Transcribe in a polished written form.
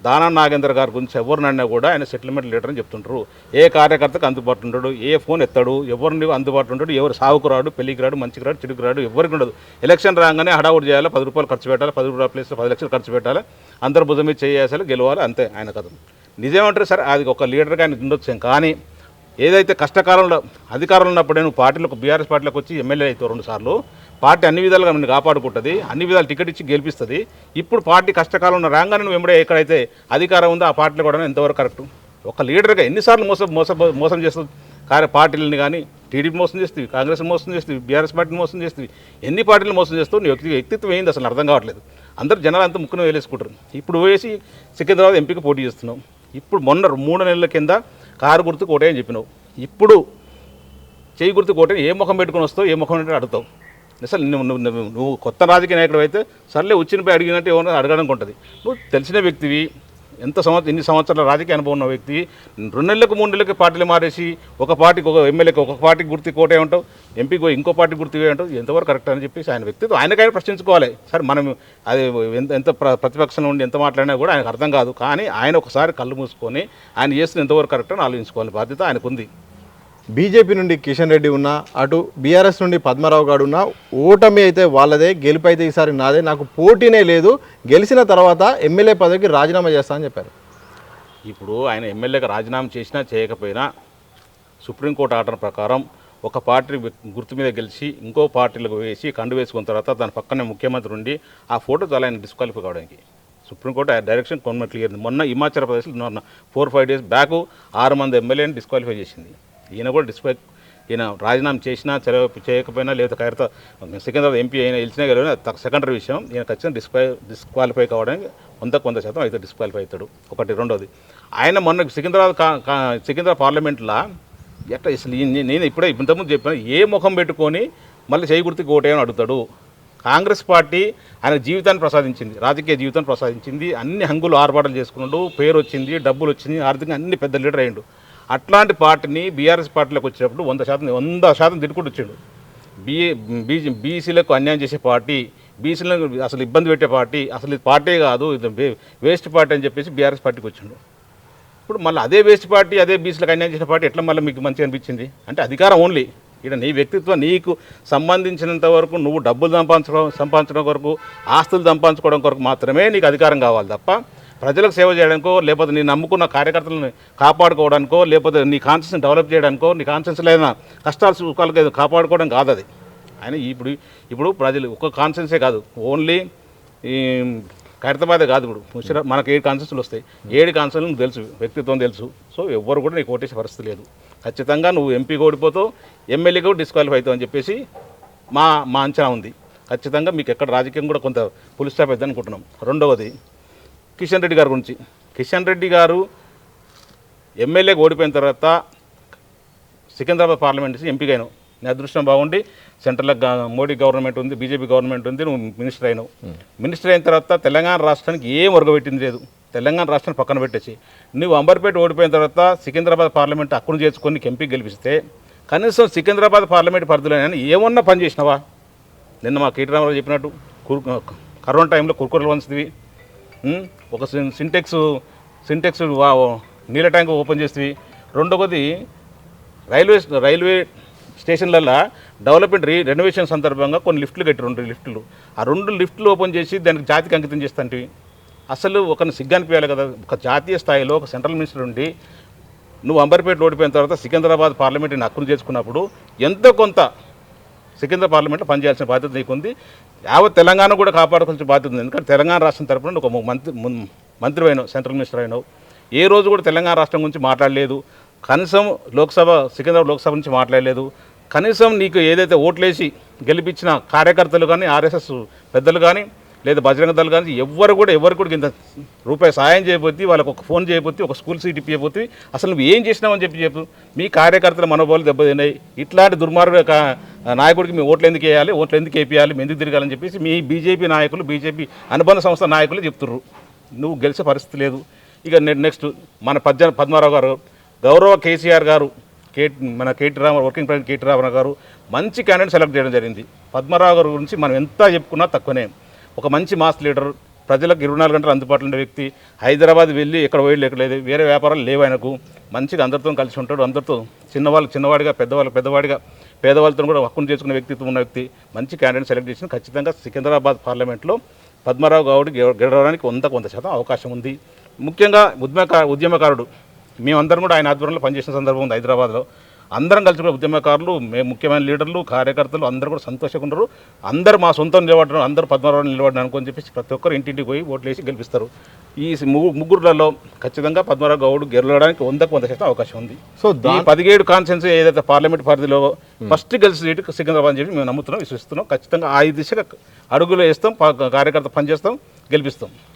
దానం నాగేంద్ర గారి గురించి ఎవరినన్నా కూడా ఆయన సెటిల్మెంట్ లీడర్ అని చెప్తుంటారు. ఏ కార్యకర్తకు అందుబాటులో ఉంటాడు, ఏ ఫోన్ ఎత్తాడు, ఎవరిని అందుబాటులో ఉంటాడు, ఎవరు సాగుకు రాడు, పెళ్లికి రాడు, మంచికి రాడు, చెడుకు రాడు, ఎవరికి ఉండదు. ఎలక్షన్ రాగానే హడావుడి చేయాలి, 10 రూపాయలు ఖర్చు పెట్టాలి, 10 రూపాయల ప్లేస్లో 10 లక్షలు ఖర్చు పెట్టాలి, అందరు భుజం మీద చేయాలి, గెలవాలి, అంతే ఆయన కథ. నిజమేమంటారు సార్, అది ఒక లీడర్గా ఆయన ఉండొచ్చు. కానీ ఏదైతే కష్టకాలంలో అధికారంలో ఉన్నప్పుడు నువ్వు పార్టీలకు బీఆర్ఎస్ పార్టీలకు వచ్చి ఎమ్మెల్యే అవుతావు 2 సార్లు, పార్టీ అన్ని విధాలుగా నిన్ను కాపాడుకుంటుంది, అన్ని విధాలు టికెట్ ఇచ్చి గెలిపిస్తుంది. ఇప్పుడు పార్టీ కష్టకాలంలో రాగానే నువ్వు వెంబడే ఎక్కడైతే అధికారం ఉందో ఆ పార్టీలో కూడా ఎంతవరకు కరెక్ట్? ఒక లీడర్గా ఎన్నిసార్లు మోసం చేస్తుంది పార్టీలని? కానీ టీడీపీ మోసం చేస్తుంది, కాంగ్రెస్ మోసం చేస్తుంది, బీఆర్ఎస్ పార్టీని మోసం చేస్తుంది, ఎన్ని పార్టీలు మోసం చేస్తావు? నీ వ్యక్తిత్వం ఏంది అసలు అర్థం కావట్లేదు. అందరు జనాలు అంతా ముక్కును వేలేసుకుంటారు. ఇప్పుడు వేసి సికింద్రాబాద్ ఎంపీకి పోటీ చేస్తున్నావు. ఇప్పుడు మొన్న 3 నెలల కింద కారు గుర్తు కోటే అని చెప్పినావు. ఇప్పుడు చేయి గుర్తు కోటే ఏ ముఖం పెట్టుకుని వస్తావు, ఏ ముఖం అంటే అడుగుతావు? అసలు నువ్వు కొత్త రాజకీయ నాయకుడు అయితే సర్లే వచ్చినపై అడిగినట్టు ఏమన్నా అడగడానికి ఉంటుంది. నువ్వు తెలిసిన వ్యక్తివి, ఎన్ని సంవత్సరాల రాజకీయ అనుభవం ఉన్న వ్యక్తి, 2 నెలలకు 3 నెలలకు పార్టీలు మారేసి ఒక పార్టీకి ఒక ఎమ్మెల్యేకి ఒక పార్టీకి గుర్తు కోటే ఉంటావు, ఎంపీకి ఇంకో పార్టీ గుర్తు ఉంటావు. ఎంతవరకు కరెక్ట్ అని చెప్పేసి ఆయన వ్యక్తిత్వం ఆయనకైనా ప్రశ్నించుకోవాలి. సరే మనం అది ఎంత ప్రతిపక్షంలో ఉండి ఎంత మాట్లాడినా కూడా ఆయనకు అర్థం కాదు. కానీ ఆయన ఒకసారి కళ్ళు మూసుకొని ఆయన చేస్తున్న ఎంతవరకు కరెక్ట్ అని ఆలోచించుకోవాలి బాధ్యత ఆయనకు ఉంది. బీజేపీ నుండి కిషన్ రెడ్డి ఉన్నా, అటు బీఆర్ఎస్ నుండి పద్మారావు గారు ఉన్నా, ఓటమి అయితే వాళ్ళదే, గెలుపు అయితే ఈసారి నాదే, నాకు పోటీనే లేదు, గెలిచిన తర్వాత ఎమ్మెల్యే పదవికి రాజీనామా చేస్తా అని చెప్పారు. ఇప్పుడు ఆయన ఎమ్మెల్యేగా రాజీనామా చేసినా చేయకపోయినా సుప్రీంకోర్టు ఆర్డర్ ప్రకారం ఒక పార్టీ గుర్తు మీద గెలిచి ఇంకో పార్టీలకు వేసి కండు వేసుకున్న తర్వాత దాని పక్కనే ముఖ్యమంత్రి ఉండి ఆ ఫోటో చాలా ఆయన డిస్క్వాలిఫై కావడానికి సుప్రీంకోర్టు డైరెక్షన్ కొంత క్లియర్. మొన్న హిమాచల్ ప్రదేశ్లో 4-5 డేస్ బ్యాక్ 6 మంది ఎమ్మెల్యేని డిస్క్వాలిఫై చేసింది. ఈయన కూడా ఈయన రాజీనామా చేసినా చేయకపోయినా లేదా సికింద్రాబాద్ ఎంపీ అయినా గెలిచినా గెలిచినా సెకండరీ విషయం. ఈయన ఖచ్చితంగా డిస్క్వాలిఫై కావడానికి 100% అయితే డిస్క్వాలిఫై అవుతాడు. ఒకటి. రెండోది, ఆయన మొన్న సికింద్రాబాద్ పార్లమెంట్లో ఎట్లా అసలు నేను ఇప్పుడే ఇంతకుముందు చెప్పాను, ఏ ముఖం పెట్టుకొని మళ్ళీ చేయి గుర్తుకు ఓటేయని అడుగుతాడు. కాంగ్రెస్ పార్టీ ఆయన జీవితాన్ని ప్రసాదించింది, రాజకీయ జీవితాన్ని ప్రసాదించింది, అన్ని హంగులు ఆర్భాటాలు చేసుకున్నాడు, పేరు వచ్చింది, డబ్బులు వచ్చింది, ఆర్థికంగా అన్ని పెద్ద లీడర్ అయ్యిండు. అట్లాంటి పార్టీని బీఆర్ఎస్ పార్టీలోకి వచ్చినప్పుడు 100% తిట్టుకుంటూ వచ్చాడు. బీసీలకు అన్యాయం చేసే పార్టీ, బీసీలకు అసలు ఇబ్బంది పెట్టే పార్టీ, అసలు ఇది పార్టీ కాదు, ఇది వేస్ట్ పార్టీ అని చెప్పేసి బీఆర్ఎస్ పార్టీకి వచ్చిండు. ఇప్పుడు మళ్ళీ అదే వేస్ట్ పార్టీ, అదే బీసీలకు అన్యాయం చేసే పార్టీ ఎట్లా మళ్ళీ మీకు మంచిగా అనిపించింది? అంటే అధికారం ఓన్లీ ఇక్కడ నీ వ్యక్తిత్వం, నీకు సంబంధించినంత వరకు నువ్వు డబ్బులు సంపాదించడం కొరకు, ఆస్తులు సంపాదించుకోవడం కొరకు మాత్రమే నీకు అధికారం కావాలి తప్ప ప్రజలకు సేవ చేయడానికో, లేకపోతే నీ నమ్ముకున్న కార్యకర్తలను కాపాడుకోవడానికో, లేకపోతే నీ కాన్షియస్ని డెవలప్ చేయడానికో, నీ కాన్షియన్స్లో ఏదైనా కష్టాలు సుఖాలు కాపాడుకోవడం కాదు అది. ఆయన ఇప్పుడు ప్రజలు ఒక్క కాన్షియన్సే కాదు, ఓన్లీ ఈ ఖైరతాబాదే కాదు. ఇప్పుడు మనకు 7 కాన్షియన్స్లు వస్తాయి, 7 కాన్షియన్లు తెలుసు, వ్యక్తిత్వం తెలుసు. సో ఎవ్వరు కూడా నీకు ఓటేసే పరిస్థితి లేదు. ఖచ్చితంగా నువ్వు ఎంపీకి ఓడిపోతావు, ఎమ్మెల్యేగా డిస్క్వాలిఫై అవుతావు అని చెప్పేసి మా అంచనా ఉంది. ఖచ్చితంగా మీకు ఎక్కడ రాజకీయం కూడా కొంత పులి స్టాప్ అవుతుంది అనుకుంటున్నాం. రెండవది, కిషన్ రెడ్డి గారి గురించి. కిషన్ రెడ్డి గారు ఎమ్మెల్యేగా ఓడిపోయిన తర్వాత సికింద్రాబాద్ పార్లమెంట్ నుంచి ఎంపీగా అయినావు. నీ అదృష్టం బాగుండి సెంట్రల్లో మోడీ గవర్నమెంట్ ఉంది, బీజేపీ గవర్నమెంట్ ఉంది, నువ్వు మినిస్టర్ అయినావు. మినిస్టర్ అయిన తర్వాత తెలంగాణ రాష్ట్రానికి ఏం ఒరగబెట్టింది లేదు. తెలంగాణ రాష్ట్రాన్ని పక్కన పెట్టేసి నువ్వు అంబర్పేట ఓడిపోయిన తర్వాత సికింద్రాబాద్ పార్లమెంట్ అక్కును చేర్చుకొని ఎంపీ గెలిపిస్తే కనీసం సికింద్రాబాద్ పార్లమెంట్ పరిధిలో ఏమన్నా పని చేసినావా? నిన్న మా కేటీ రామారావు చెప్పినట్టు కరోనా టైంలో కుర్కూరలు వంచుతుంది, ఒక సింటెక్స్ నీళ్ళ ట్యాంక్ ఓపెన్ చేస్తుంది. రెండవది, రైల్వే స్టేషన్లలో డెవలప్మెంట్ రెనోవేషన్ సందర్భంగా కొన్ని లిఫ్ట్లు కట్టి 2 లిఫ్ట్లు, ఆ 2 లిఫ్ట్లు ఓపెన్ చేసి దానికి జాతికి అంకితం చేస్తాంటివి. అసలు ఒక సిగ్గనిపించాలి కదా. ఒక జాతీయ స్థాయిలో ఒక సెంట్రల్ మినిస్టర్ ఉండి నువ్వు అంబర్పేట ఓడిపోయిన తర్వాత సికింద్రాబాద్ పార్లమెంట్ని హక్కును చేసుకున్నప్పుడు ఎంతో కొంత సికింద్రాబాద్ పార్లమెంట్లో పనిచేయాల్సిన బాధ్యత నీకుంది. యావత్ తెలంగాణ కూడా కాపాడుకోవాల్సిన బాధ్యత ఉంది. ఎందుకంటే తెలంగాణ రాష్ట్రం తరపున ఒక మంత్రి అయినావు, సెంట్రల్ మినిస్టర్ అయినావు. ఏ రోజు కూడా తెలంగాణ రాష్ట్రం గురించి మాట్లాడలేదు. కనీసం సికింద్రాబాద్ లోక్సభ నుంచి మాట్లాడలేదు. కనీసం నీకు ఏదైతే ఓట్లేసి గెలిపించిన కార్యకర్తలు కానీ, ఆర్ఎస్ఎస్ పెద్దలు కానీ, లేదా బజరంగ దళాలు కానీ ఎవరు కూడా ఇంత రూపాయి సాయం చేయబోతే, వాళ్ళకి ఒక ఫోన్ చేయబోతే, ఒక స్కూల్ సీట్ ఇప్పబోతే అసలు నువ్వు ఏం చేసినావని చెప్పు. మీ కార్యకర్తల మనోభావాలు దెబ్బతిన్నాయి. ఇట్లాంటి దుర్మార్గ నాయకుడికి మీ ఓట్లు ఎందుకు వేయాలి, ఓట్లు ఎందుకు వేయాలి, ఎందుకు తిరగాలని చెప్పేసి మీ బీజేపీ నాయకులు, బీజేపీ అనుబంధ సంస్థ నాయకులు చెప్తుర్రు. నువ్వు గెలిచే పరిస్థితి లేదు. ఇక నెక్స్ట్ మన పద్మారావు గారు, గౌరవ కేసీఆర్ గారు, మన వర్కింగ్ ప్రెసిడెంట్ కేటీ రామారావు గారు మంచి క్యాండిడేట్ సెలెక్ట్ చేయడం జరిగింది. పద్మారావు గారి గురించి మనం ఎంత చెప్పుకున్నా తక్కువనే. ఒక మంచి మాస్ లీడర్, ప్రజలకు 24 గంటలు అందుబాటులో ఉండే వ్యక్తి. హైదరాబాద్ వెళ్ళి ఎక్కడ పోయి లేదు, వేరే వ్యాపారాలు లేవు ఆయనకు. మంచిగా అందరితో కలిసి ఉంటాడు, అందరితో చిన్నవాడిగా పెద్దవాడిగా పేదవాళ్ళతో కూడా హక్కును చేసుకునే వ్యక్తిత్వం ఉన్న వ్యక్తి. మంచి క్యాండిడేట్ సెలెక్ట్ చేసిన ఖచ్చితంగా సికింద్రాబాద్ పార్లమెంట్లో పద్మరావు గౌడ్ గెలవడానికి 100% అవకాశం ఉంది. ముఖ్యంగా ఉద్యమకారుడు మేమందరం కూడా ఆయన ఆధ్వర్యంలో పనిచేసిన సందర్భం ఉంది హైదరాబాద్లో. అందరం కలిసి కూడా ఉద్యమకారులు, మేము ముఖ్యమైన లీడర్లు, కార్యకర్తలు అందరూ కూడా సంతోషంగా ఉన్నారు. అందరూ మా సొంతం నిలబడడం, అందరూ పద్మనాభం నిలబడడం అనుకొని చెప్పేసి ప్రతి ఒక్కరు ఇంటింటికి పోయి ఓట్లు వేసి గెలిపిస్తారు. ఈ ముగ్గురులలో ఖచ్చితంగా పద్మనాభ గౌడ్ గెలవడానికి 100% అవకాశం ఉంది. సో ఈ 17 కాన్స్టిట్యున్సీ ఏదైతే పార్లమెంట్ పరిధిలో ఫస్ట్ గెలిచి సీటు సికింద్రాబాద్ అని చెప్పి మేము నమ్ముతున్నాం, విశ్వసిస్తున్నాం. ఖచ్చితంగా ఆ దిశగా అడుగులు వేస్తాం, కార్యకర్త పనిచేస్తాం, గెలిపిస్తాం.